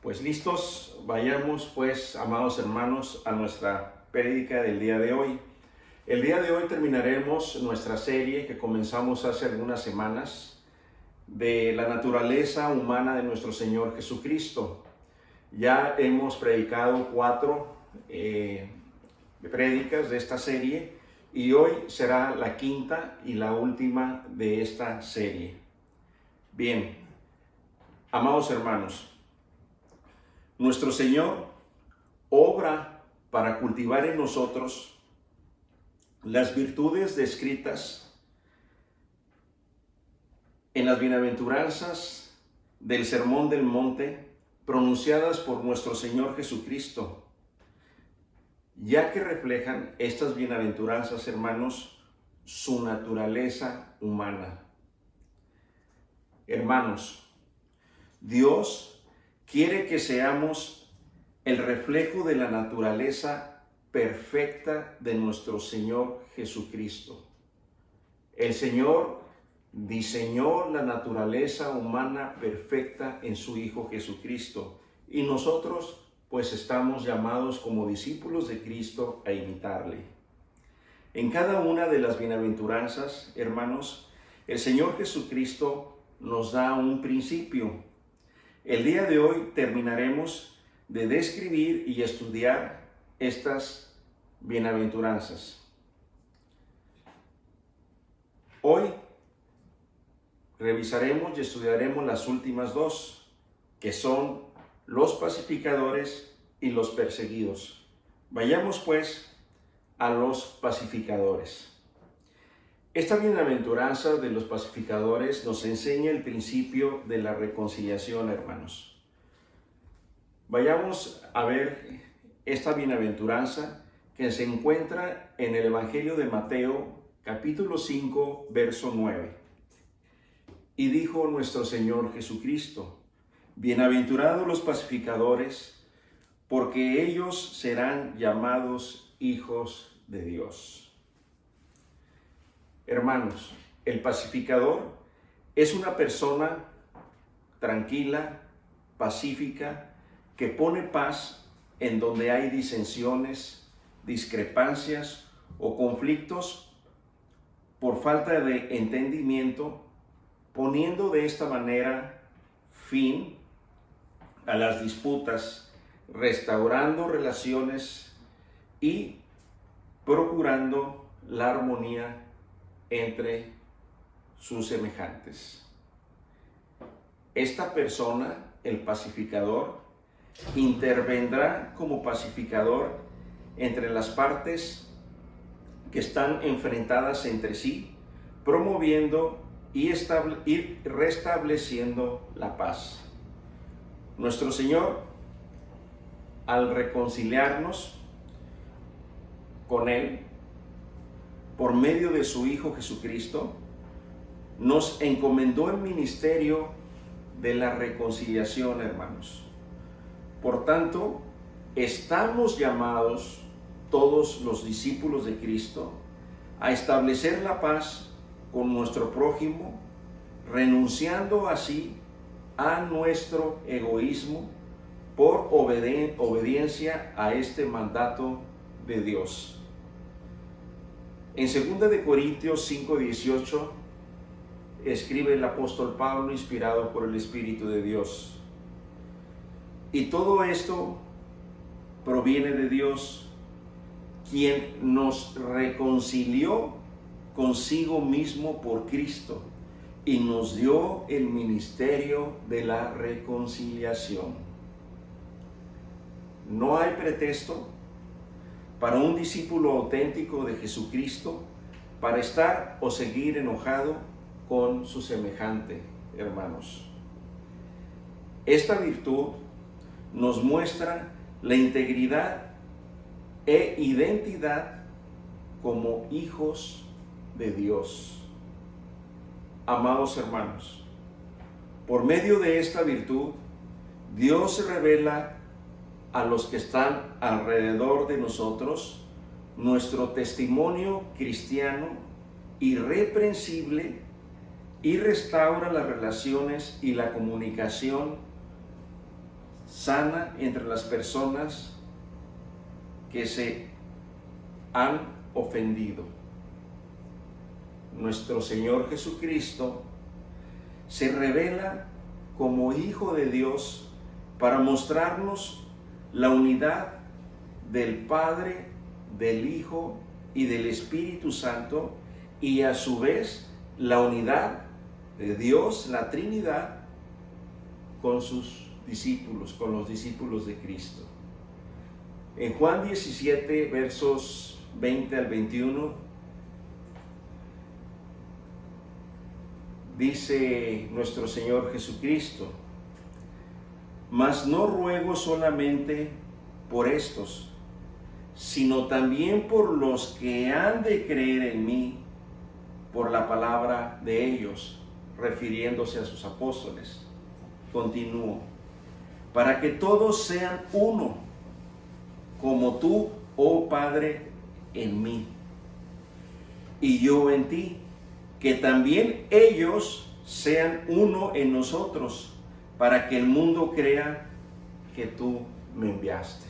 Pues listos, vayamos pues, amados hermanos, a nuestra prédica del día de hoy. El día de hoy terminaremos nuestra serie que comenzamos hace algunas semanas de la naturaleza humana de nuestro Señor Jesucristo. Ya hemos predicado 4 prédicas de esta serie y hoy será la quinta y la última de esta serie. Bien, amados hermanos, nuestro Señor obra para cultivar en nosotros las virtudes descritas en las bienaventuranzas del Sermón del Monte pronunciadas por nuestro Señor Jesucristo, ya que reflejan estas bienaventuranzas, hermanos, su naturaleza humana. Hermanos, Dios quiere que seamos el reflejo de la naturaleza perfecta de nuestro Señor Jesucristo. El Señor diseñó la naturaleza humana perfecta en su Hijo Jesucristo y nosotros pues estamos llamados como discípulos de Cristo a imitarle. En cada una de las bienaventuranzas, hermanos, el Señor Jesucristo nos da un principio. El día de hoy terminaremos de describir y estudiar estas bienaventuranzas. Hoy revisaremos y estudiaremos las últimas 2, que son los pacificadores y los perseguidos. Vayamos pues a los pacificadores. Esta bienaventuranza de los pacificadores nos enseña el principio de la reconciliación, hermanos. Vayamos a ver esta bienaventuranza que se encuentra en el Evangelio de Mateo, capítulo 5, verso 9. Y dijo nuestro Señor Jesucristo: bienaventurados los pacificadores, porque ellos serán llamados hijos de Dios. Hermanos, el pacificador es una persona tranquila, pacífica, que pone paz en donde hay disensiones, discrepancias o conflictos por falta de entendimiento, poniendo de esta manera fin a las disputas, restaurando relaciones y procurando la armonía entre sus semejantes. Esta persona, el pacificador, intervendrá como pacificador entre las partes que están enfrentadas entre sí, promoviendo y restableciendo la paz. Nuestro Señor, al reconciliarnos con Él, por medio de su Hijo Jesucristo, nos encomendó el ministerio de la reconciliación, hermanos. Por tanto, estamos llamados, todos los discípulos de Cristo, a establecer la paz con nuestro prójimo, renunciando así a nuestro egoísmo por obediencia a este mandato de Dios. En 2 Corintios 5:18 escribe el apóstol Pablo, inspirado por el Espíritu de Dios: y todo esto proviene de Dios, quien nos reconcilió consigo mismo por Cristo y nos dio el ministerio de la reconciliación. No hay pretexto para un discípulo auténtico de Jesucristo para estar o seguir enojado con su semejante, hermanos. Esta virtud nos muestra la integridad e identidad como hijos de Dios. Amados hermanos, por medio de esta virtud, Dios se revela a los que están alrededor de nosotros nuestro testimonio cristiano irreprensible y restaura las relaciones y la comunicación sana entre las personas que se han ofendido. Nuestro Señor Jesucristo se revela como Hijo de Dios para mostrarnos la unidad del Padre, del Hijo y del Espíritu Santo, y a su vez la unidad de Dios, la Trinidad, con sus discípulos, con los discípulos de Cristo. En Juan 17, versos 20 al 21, dice nuestro Señor Jesucristo: mas no ruego solamente por estos, sino también por los que han de creer en mí por la palabra de ellos, refiriéndose a sus apóstoles. Continúo: para que todos sean uno, como tú, oh Padre, en mí, y yo en ti, que también ellos sean uno en nosotros, para que el mundo crea que tú me enviaste.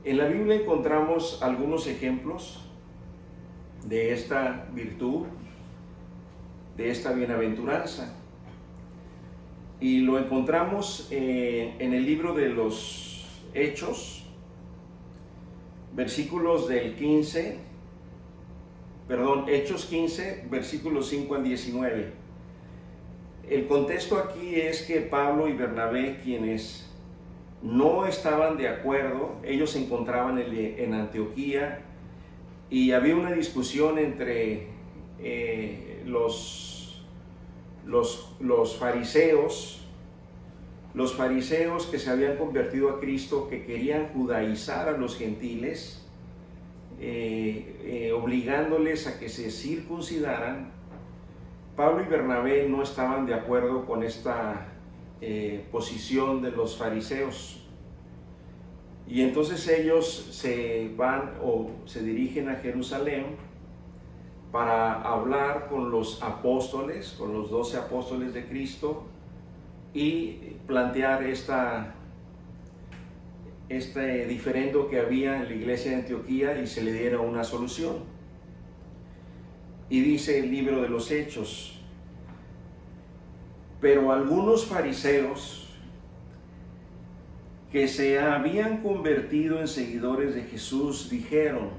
En la Biblia encontramos algunos ejemplos de esta virtud, de esta bienaventuranza, y lo encontramos en el libro de los Hechos, Hechos 15, versículos 5 al 19. El contexto aquí es que Pablo y Bernabé, quienes no estaban de acuerdo, ellos se encontraban en Antioquía, y había una discusión entre los fariseos que se habían convertido a Cristo, que querían judaizar a los gentiles, obligándoles a que se circuncidaran. Pablo y Bernabé no estaban de acuerdo con esta posición de los fariseos, y entonces ellos se van o se dirigen a Jerusalén para hablar con los apóstoles, con los 12 apóstoles de Cristo, y plantear este diferendo que había en la iglesia de Antioquía, y se le diera una solución. Y dice el libro de los Hechos: pero algunos fariseos que se habían convertido en seguidores de Jesús dijeron: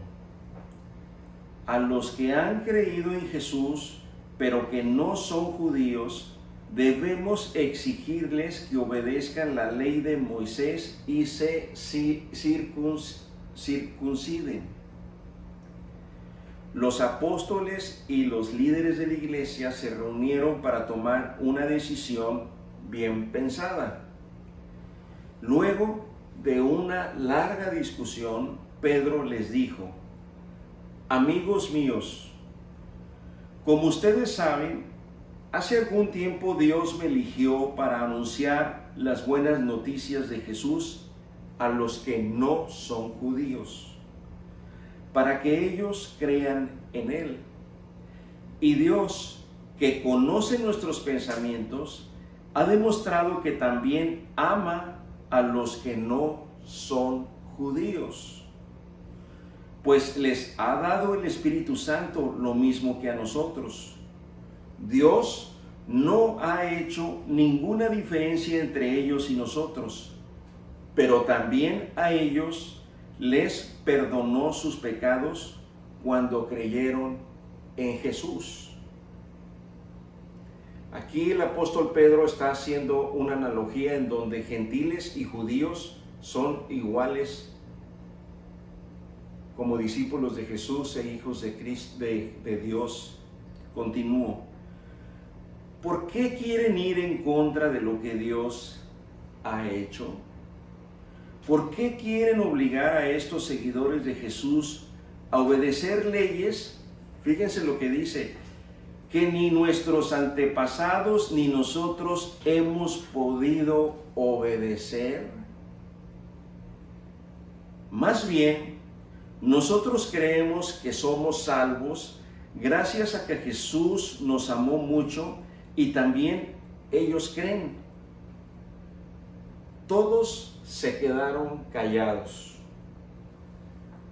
a los que han creído en Jesús, pero que no son judíos, debemos exigirles que obedezcan la ley de Moisés y se circunciden. Los apóstoles y los líderes de la iglesia se reunieron para tomar una decisión bien pensada. Luego de una larga discusión, Pedro les dijo: amigos míos, como ustedes saben, hace algún tiempo Dios me eligió para anunciar las buenas noticias de Jesús a los que no son judíos, para que ellos crean en Él. Y Dios, que conoce nuestros pensamientos, ha demostrado que también ama a los que no son judíos, pues les ha dado el Espíritu Santo lo mismo que a nosotros. Dios no ha hecho ninguna diferencia entre ellos y nosotros, pero también a ellos les perdonó sus pecados cuando creyeron en Jesús. Aquí el apóstol Pedro está haciendo una analogía en donde gentiles y judíos son iguales como discípulos de Jesús e hijos de Cristo, de Dios. Continúo: ¿por qué quieren ir en contra de lo que Dios ha hecho? ¿Por qué quieren obligar a estos seguidores de Jesús a obedecer leyes? Fíjense lo que dice: que ni nuestros antepasados ni nosotros hemos podido obedecer. Más bien, nosotros creemos que somos salvos gracias a que Jesús nos amó mucho y también ellos creen. Todos se quedaron callados.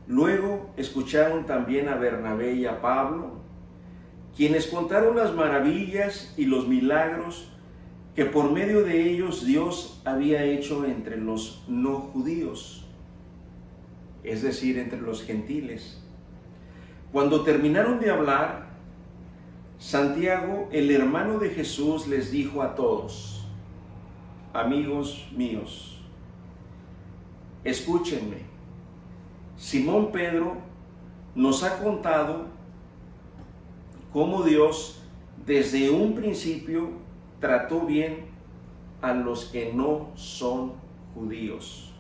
Luego escucharon también a Bernabé y a Pablo, quienes contaron las maravillas y los milagros que por medio de ellos Dios había hecho entre los no judíos, es decir, entre los gentiles. Cuando terminaron de hablar, Santiago, el hermano de Jesús, les dijo a todos: amigos míos, escúchenme. Simón Pedro nos ha contado cómo Dios desde un principio trató bien a los que no son judíos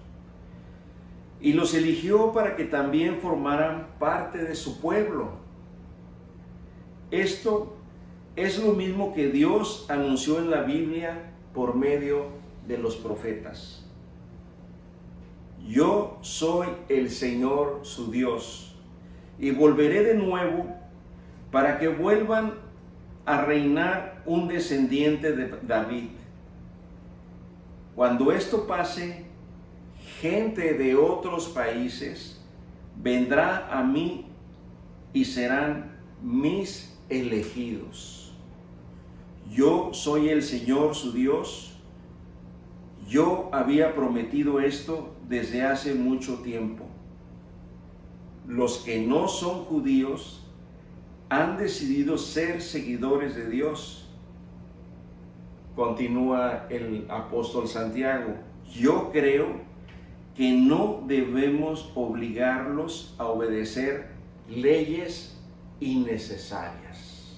y los eligió para que también formaran parte de su pueblo. Esto es lo mismo que Dios anunció en la Biblia por medio de los profetas. Yo soy el Señor su Dios, y volveré de nuevo para que vuelvan a reinar un descendiente de David. Cuando esto pase, gente de otros países vendrá a mí y serán mis elegidos. Yo soy el Señor su Dios. Yo había prometido esto desde hace mucho tiempo. Los que no son judíos han decidido ser seguidores de Dios. Continúa el apóstol Santiago: yo creo que no debemos obligarlos a obedecer leyes innecesarias.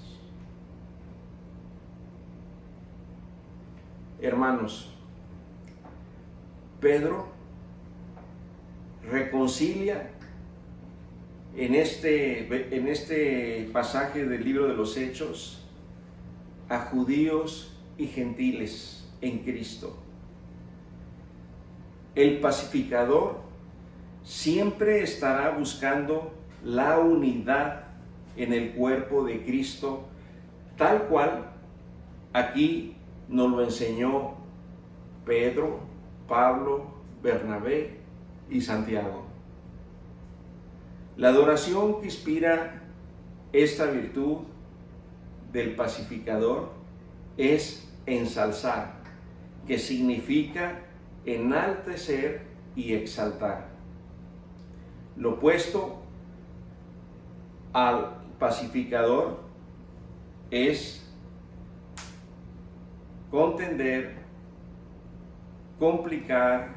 Hermanos, Pedro reconcilia en este pasaje del libro de los Hechos a judíos y gentiles en Cristo. El pacificador siempre estará buscando la unidad en el cuerpo de Cristo, tal cual aquí nos lo enseñó Pedro, Pablo, Bernabé y Santiago. La adoración que inspira esta virtud del pacificador es ensalzar, que significa enaltecer y exaltar. Lo opuesto al pacificador es contender, complicar,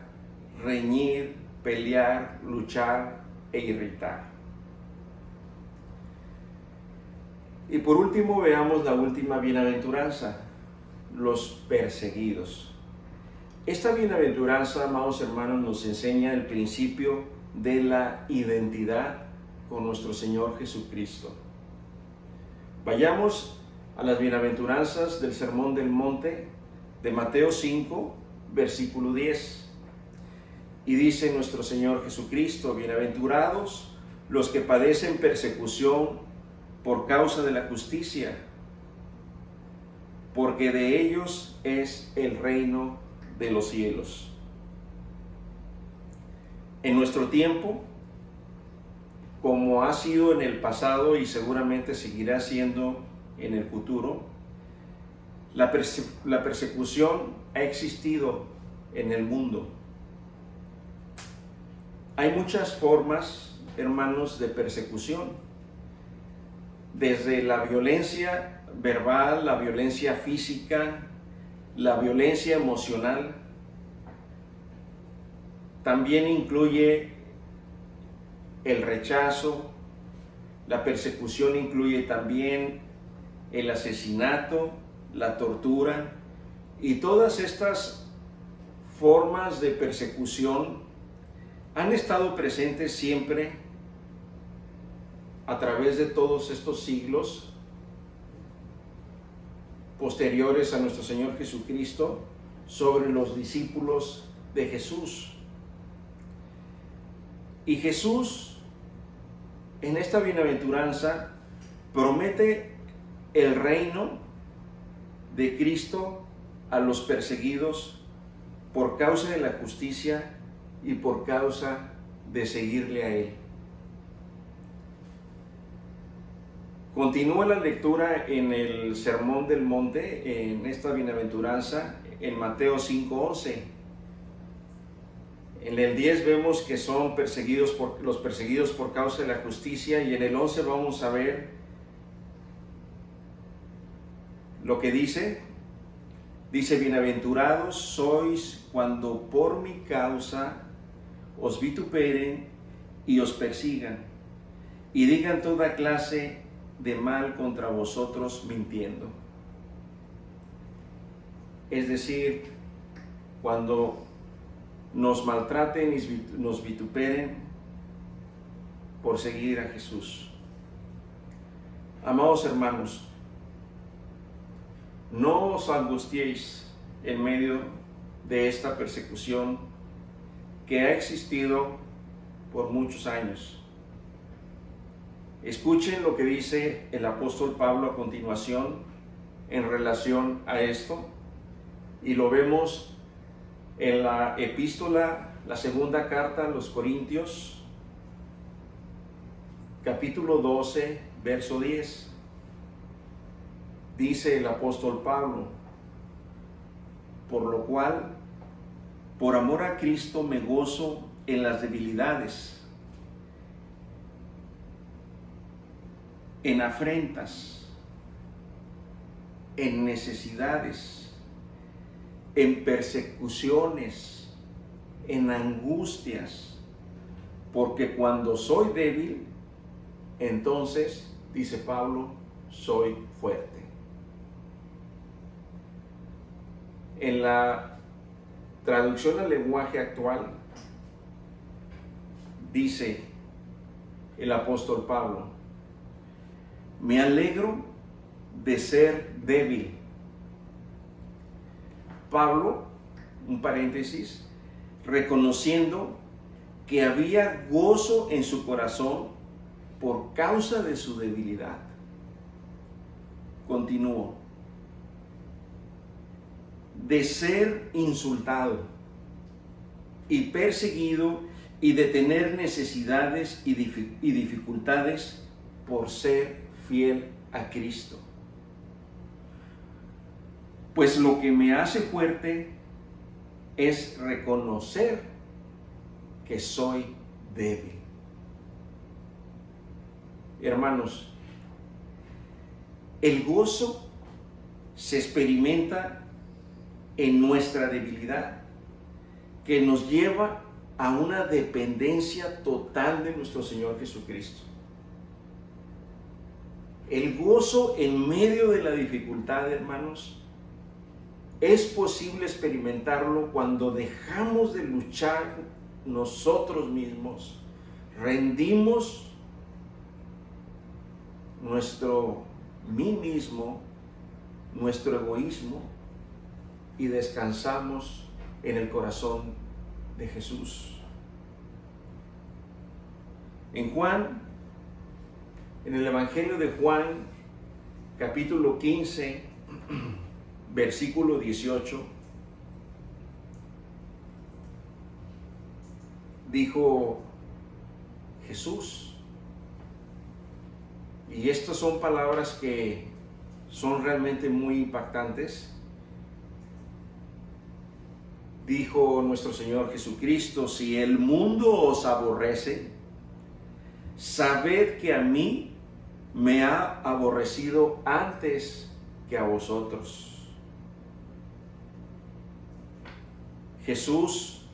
reñir, pelear, luchar e irritar. Y por último, veamos la última bienaventuranza: los perseguidos. Esta bienaventuranza, amados hermanos, nos enseña el principio de la identidad con nuestro Señor Jesucristo. Vayamos a las bienaventuranzas del Sermón del Monte de Mateo 5, versículo 10. Y dice nuestro Señor Jesucristo: bienaventurados los que padecen persecución por causa de la justicia, porque de ellos es el reino de los cielos. En nuestro tiempo, como ha sido en el pasado y seguramente seguirá siendo en el futuro, la persecución ha existido en el mundo. Hay muchas formas, hermanos, de persecución, desde la violencia verbal, la violencia física, la violencia emocional. También incluye el rechazo. La persecución incluye también el asesinato, la tortura, y todas estas formas de persecución han estado presentes siempre a través de todos estos siglos posteriores a nuestro Señor Jesucristo sobre los discípulos de Jesús. Y Jesús, en esta bienaventuranza, promete el reino de Cristo a los perseguidos por causa de la justicia y por causa de seguirle a Él. Continúa la lectura en el Sermón del Monte, en esta bienaventuranza, en Mateo 5:11. En el 10 vemos que son los perseguidos por causa de la justicia, y en el 11 vamos a ver lo que dice. Dice: bienaventurados sois cuando por mi causa os vituperen y os persigan, y digan toda clase de mal contra vosotros mintiendo. Es decir, cuando nos maltraten y nos vituperen por seguir a Jesús. Amados hermanos, no os angustiéis en medio de esta persecución que ha existido por muchos años. Escuchen lo que dice el apóstol Pablo a continuación en relación a esto, y lo vemos en la epístola, la segunda carta a los Corintios, capítulo 12, verso 10. Dice el apóstol Pablo: por lo cual, por amor a Cristo me gozo en las debilidades, en afrentas, en necesidades, en persecuciones, en angustias, porque cuando soy débil, entonces, dice Pablo, soy fuerte. En la traducción al lenguaje actual, dice el apóstol Pablo: me alegro de ser débil. Pablo, un paréntesis, reconociendo que había gozo en su corazón por causa de su debilidad. Continúo: de ser insultado y perseguido y de tener necesidades y dificultades por ser fiel a Cristo. Pues lo que me hace fuerte es reconocer que soy débil. Hermanos, el gozo se experimenta en nuestra debilidad, que nos lleva a una dependencia total de nuestro Señor Jesucristo. El gozo en medio de la dificultad, hermanos, es posible experimentarlo cuando dejamos de luchar nosotros mismos, rendimos nuestro mí mismo, nuestro egoísmo, y descansamos en el corazón de Jesús. En el Evangelio de Juan, capítulo 15, versículo 18, dijo Jesús, y estas son palabras que son realmente muy impactantes. Dijo nuestro Señor Jesucristo: si el mundo os aborrece, sabed que a mí me ha aborrecido antes que a vosotros. Jesús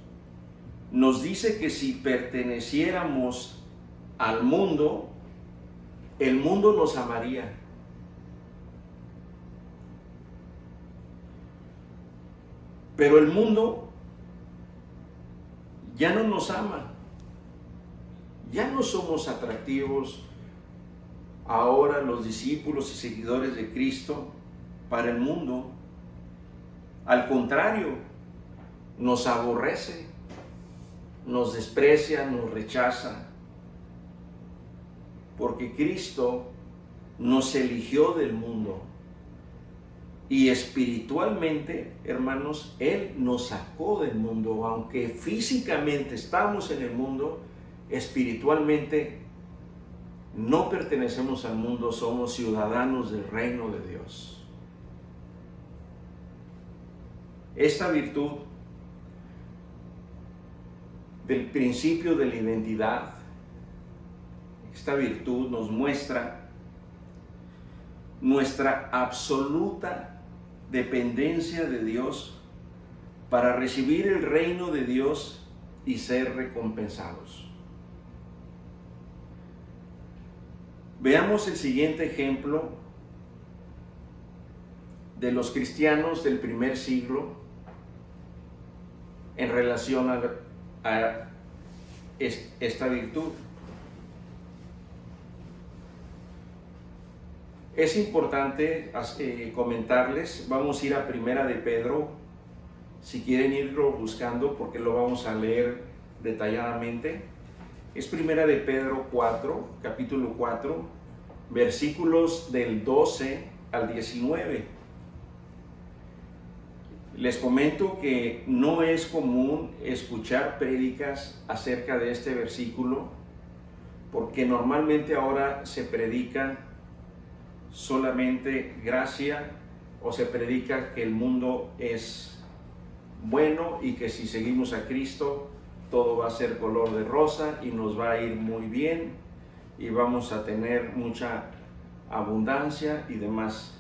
nos dice que si perteneciéramos al mundo, el mundo nos amaría. Pero el mundo ya no nos ama. Ya no somos atractivos ahora los discípulos y seguidores de Cristo para el mundo. Al contrario, nos aborrece, nos desprecia, nos rechaza, porque Cristo nos eligió del mundo Y espiritualmente, hermanos, Él nos sacó del mundo. Aunque físicamente estamos en el mundo, espiritualmente no pertenecemos al mundo, somos ciudadanos del reino de Dios. Esta virtud del principio de la identidad, esta virtud nos muestra nuestra absoluta dependencia de Dios para recibir el reino de Dios y ser recompensados. Veamos el siguiente ejemplo de los cristianos del primer siglo en relación a esta virtud. Es importante comentarles, vamos a ir a Primera de Pedro, si quieren irlo buscando porque lo vamos a leer detalladamente. Es Primera de Pedro 4, capítulo 4, versículos del 12 al 19. Les comento que no es común escuchar prédicas acerca de este versículo, porque normalmente ahora se predica solamente gracia, o se predica que el mundo es bueno y que si seguimos a Cristo todo va a ser color de rosa y nos va a ir muy bien y vamos a tener mucha abundancia y demás,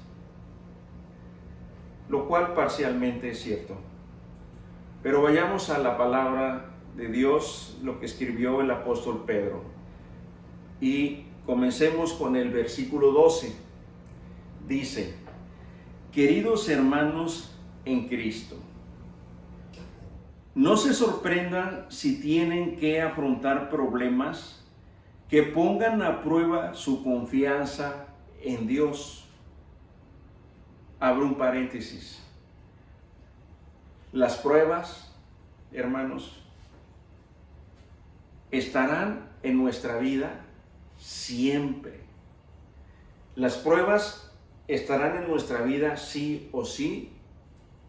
lo cual parcialmente es cierto. Pero vayamos a la palabra de Dios, lo que escribió el apóstol Pedro, y comencemos con el versículo 12. Dice: queridos hermanos en Cristo, no se sorprendan si tienen que afrontar problemas que pongan a prueba su confianza en Dios. Abro un paréntesis. Las pruebas, hermanos, estarán en nuestra vida siempre. Las pruebas estarán en nuestra vida sí o sí,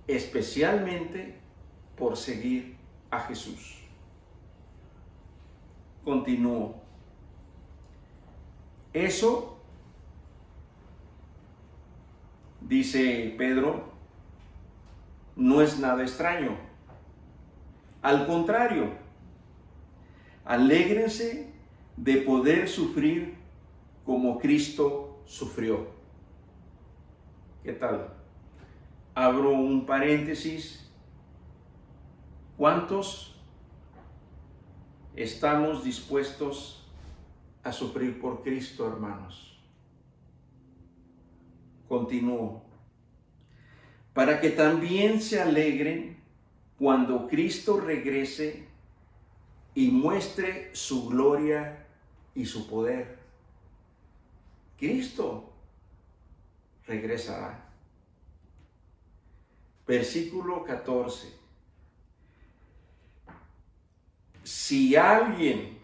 especialmente por seguir a Jesús. Continúo. Eso, dice Pedro, no es nada extraño. Al contrario, alégrense de poder sufrir como Cristo sufrió. ¿Qué tal? Abro un paréntesis. ¿Cuántos estamos dispuestos a sufrir por Cristo, hermanos? Continúo. Para que también se alegren cuando Cristo regrese y muestre su gloria y su poder. Cristo regresará. Versículo 14. Si alguien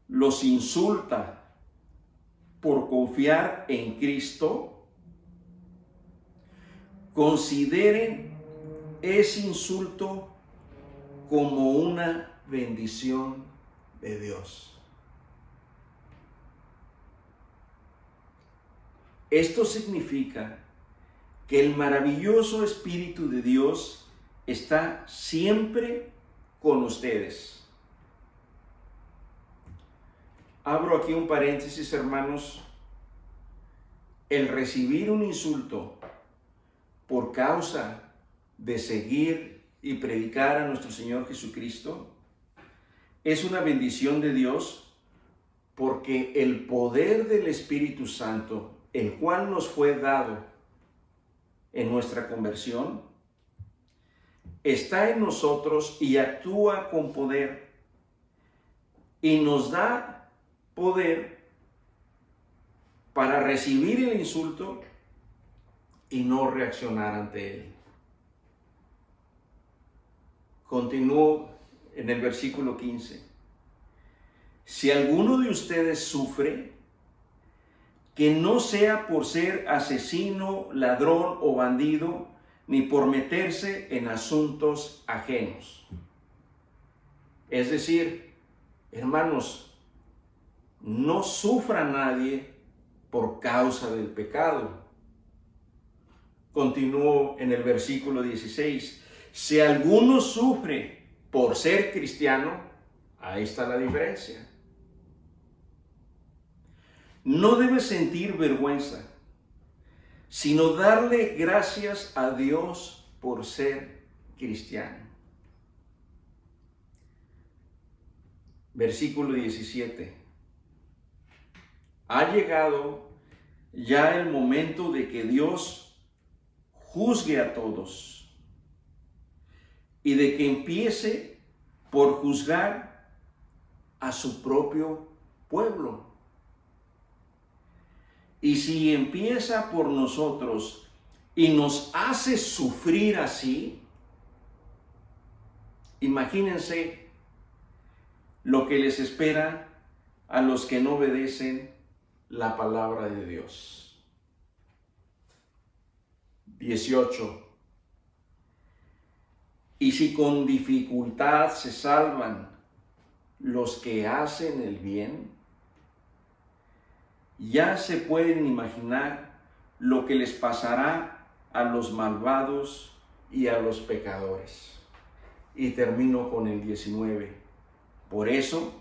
los insulta por confiar en Cristo, consideren ese insulto como una bendición de Dios. Esto significa que el maravilloso Espíritu de Dios está siempre con ustedes. Abro aquí un paréntesis, hermanos. El recibir un insulto por causa de seguir y predicar a nuestro Señor Jesucristo es una bendición de Dios, porque el poder del Espíritu Santo, el cual nos fue dado en nuestra conversión, está en nosotros y actúa con poder y nos da poder para recibir el insulto y no reaccionar ante él. Continúo en el versículo 15. Si alguno de ustedes sufre, que no sea por ser asesino, ladrón o bandido, ni por meterse en asuntos ajenos. Es decir, hermanos, no sufra nadie por causa del pecado. Continúo en el versículo 16. Si alguno sufre por ser cristiano, ahí está la diferencia. No debe sentir vergüenza, sino darle gracias a Dios por ser cristiano. Versículo 17. Ha llegado ya el momento de que Dios juzgue a todos y de que empiece por juzgar a su propio pueblo. Y si empieza por nosotros y nos hace sufrir así, imagínense lo que les espera a los que no obedecen la palabra de Dios. 18. Y si con dificultad se salvan los que hacen el bien, ya se pueden imaginar lo que les pasará a los malvados y a los pecadores. Y termino con el 19. Por eso,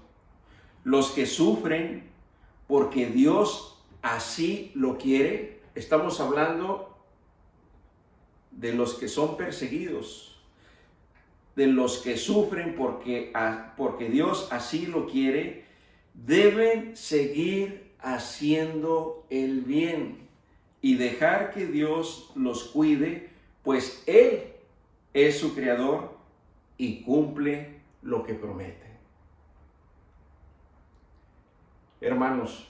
los que sufren porque Dios así lo quiere, estamos hablando de los que son perseguidos, de los que sufren porque Dios así lo quiere, deben seguir haciendo el bien y dejar que Dios los cuide, pues Él es su creador y cumple lo que promete. Hermanos,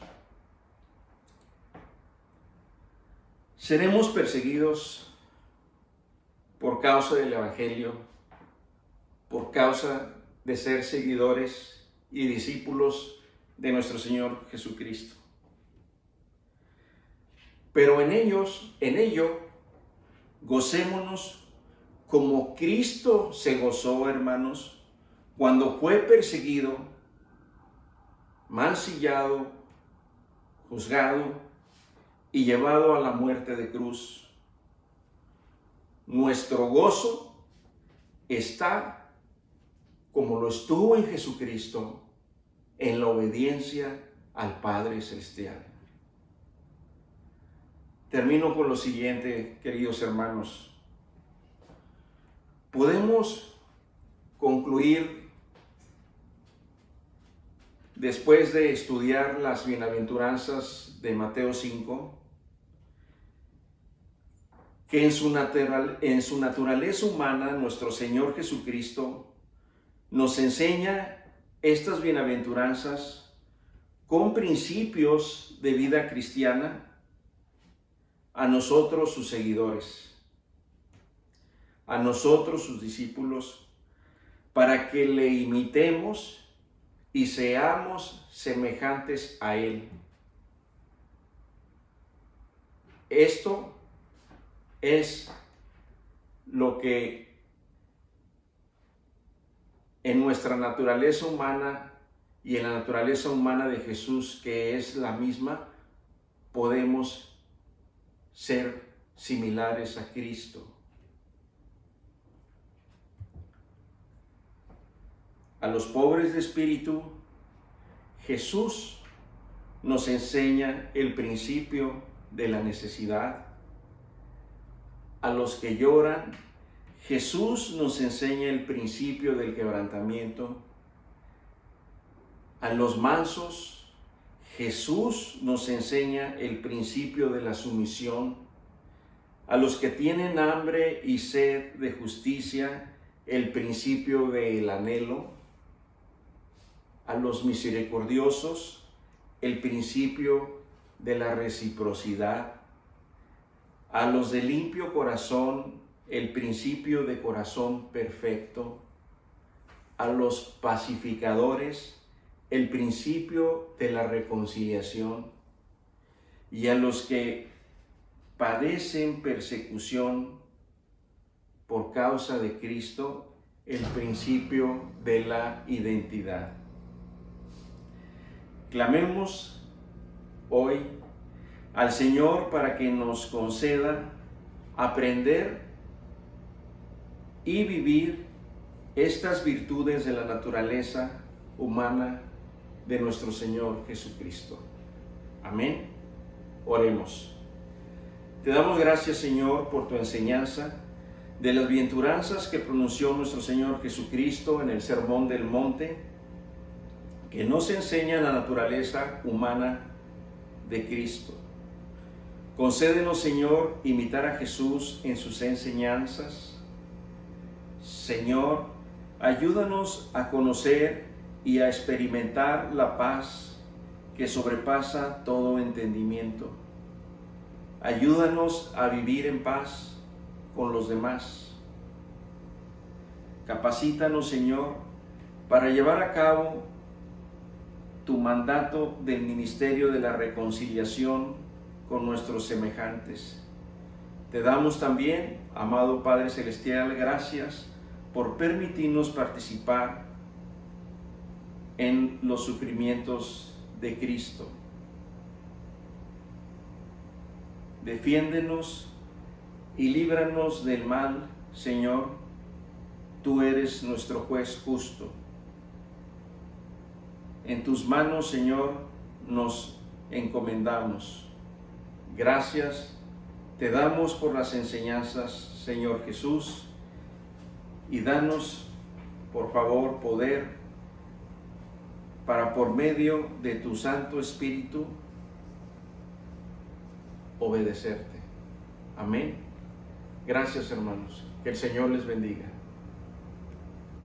seremos perseguidos por causa del Evangelio, por causa de ser seguidores y discípulos de nuestro Señor Jesucristo. Pero en ello, gocémonos como Cristo se gozó, hermanos, cuando fue perseguido, mancillado, juzgado y llevado a la muerte de cruz. Nuestro gozo está, como lo estuvo en Jesucristo, en la obediencia al Padre Celestial. Termino con lo siguiente, queridos hermanos. Podemos concluir, después de estudiar las bienaventuranzas de Mateo 5, que en su naturaleza humana nuestro Señor Jesucristo nos enseña estas bienaventuranzas con principios de vida cristiana a nosotros sus seguidores, a nosotros sus discípulos, para que le imitemos y seamos semejantes a Él. Esto es lo que en nuestra naturaleza humana y en la naturaleza humana de Jesús, que es la misma, podemos ser similares a Cristo. A los pobres de espíritu, Jesús nos enseña el principio de la necesidad. A los que lloran, Jesús nos enseña el principio del quebrantamiento. A los mansos, Jesús nos enseña el principio de la sumisión. A los que tienen hambre y sed de justicia, el principio del anhelo. A los misericordiosos, el principio de la reciprocidad. A los de limpio corazón, el principio de corazón perfecto. A los pacificadores, el principio de la reconciliación. y a los que padecen persecución por causa de Cristo, el principio de la identidad. Clamemos hoy al Señor para que nos conceda aprender y vivir estas virtudes de la naturaleza humana de nuestro Señor Jesucristo. Amén. Oremos. Te damos gracias, Señor, por tu enseñanza de las bienaventuranzas que pronunció nuestro Señor Jesucristo en el Sermón del Monte, que nos enseña la naturaleza humana de Cristo. Concédenos, Señor, imitar a Jesús en sus enseñanzas. Señor, ayúdanos a conocer y a experimentar la paz que sobrepasa todo entendimiento. Ayúdanos a vivir en paz con los demás. Capacítanos, Señor, para llevar a cabo tu mandato del ministerio de la reconciliación con nuestros semejantes. Te damos también, amado Padre Celestial, gracias por permitirnos participar en los sufrimientos de Cristo. Defiéndenos y líbranos del mal, Señor. Tú eres nuestro juez justo. En tus manos, Señor, nos encomendamos. Gracias te damos por las enseñanzas, Señor Jesús, y danos, por favor, poder para, por medio de tu Santo Espíritu, obedecerte. Amén. Gracias, hermanos. Que el Señor les bendiga.